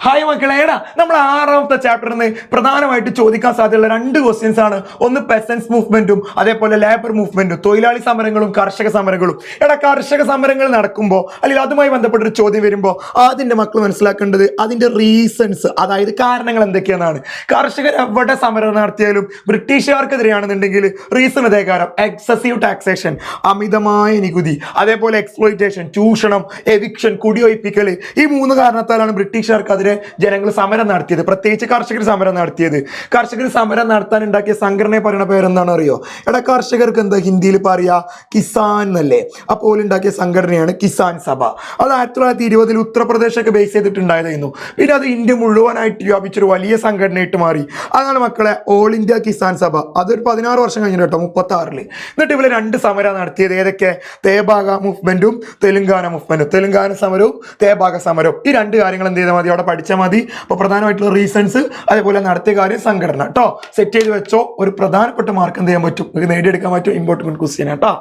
Hi മക്കളെ, നമ്മൾ ആറാമത്തെ ചാപ്റ്ററിൽ നിന്ന് പ്രധാനമായിട്ട് ചോദിക്കാൻ സാധ്യതയുള്ള രണ്ട് ക്വസ്റ്റ്യൻസ് ആണ്. ഒന്ന് പെസൻസ് മൂവ്മെന്റും അതേപോലെ ലേബർ മൂവ്മെന്റും, തൊഴിലാളി സമരങ്ങളും കർഷക സമരങ്ങളും. കർഷക സമരങ്ങൾ നടക്കുമ്പോൾ അല്ലെങ്കിൽ അതുമായി ബന്ധപ്പെട്ടൊരു ചോദ്യം വരുമ്പോൾ അതിന്റെ മക്കൾ മനസ്സിലാക്കേണ്ടത് അതിന്റെ റീസൺസ്, അതായത് കാരണങ്ങൾ എന്തൊക്കെയാണ്. കർഷകർ എവിടെ സമരം നടത്തിയാലും ബ്രിട്ടീഷുകാർക്കെതിരെയാണെന്നുണ്ടെങ്കിൽ റീസൺ അതേ കാരണം എക്സസീവ് ടാക്സേഷൻ, അമിതമായ നികുതി, അതേപോലെ എക്സ്പ്ലോയിറ്റേഷൻ, ചൂഷണം, എവിക്ഷൻ, കുടിയൊഴിപ്പിക്കൽ. ഈ മൂന്ന് കാരണത്താലാണ് ബ്രിട്ടീഷുകാർക്കെതിരെ ജനങ്ങൾ സമരം നടത്തിയത്, പ്രത്യേകിച്ച് കർഷകർ സമരം നടത്തിയത്. കർഷകർ സമരം നടത്താൻ ഉണ്ടാക്കിയ സംഘടനയെ പറയുന്ന പേരെന്താണ് അറിയോ? കർഷകർക്ക് എന്താ ഹിന്ദിയിൽ പറയാ? കിസാൻ എന്നല്ലേ. അപ്പോൾ ഉണ്ടാക്കിയ സംഘടനയാണ് കിസാൻ സഭ. അത് 1920 ഉത്തർപ്രദേശൊക്കെ ബേസ് ചെയ്തിട്ടുണ്ടായതായിരുന്നു. പിന്നെ അത് ഇന്ത്യ മുഴുവനായിട്ട് വ്യാപിച്ചൊരു വലിയ സംഘടനയായിട്ട് മാറി. അതാണ് മക്കളെ ഓൾ ഇന്ത്യ കിസാൻ സഭ. അതൊരു 16 വർഷം കഴിഞ്ഞു കേട്ടോ, 36. എന്നിട്ട് ഇവര് രണ്ട് സമരം നടത്തിയത്. ഏതൊക്കെ? തേബാഗ മൂവ്മെന്റും തെലുങ്കാന മൂവ്മെന്റും. തെലുങ്കാന സമരവും തേബാഗ സമരവും. ഈ രണ്ട് കാര്യങ്ങൾ എന്ത് ചെയ്താൽ മതി? അവിടെ പഠിച്ചാൽ മതി. അപ്പോൾ പ്രധാനമായിട്ടുള്ള റീസൺസ്, അതേപോലെ നടത്തിയ കാര്യം, സംഘടന കേട്ടോ. സെറ്റ് ചെയ്ത് വെച്ചോ. ഒരു പ്രധാനപ്പെട്ട മാർക്ക് എന്ത് ചെയ്യാൻ പറ്റും? നേടിയെടുക്കാൻ പറ്റും. ഇമ്പോർട്ടൻറ്റ് ക്വസ്റ്റ്യൻ കേട്ടോ.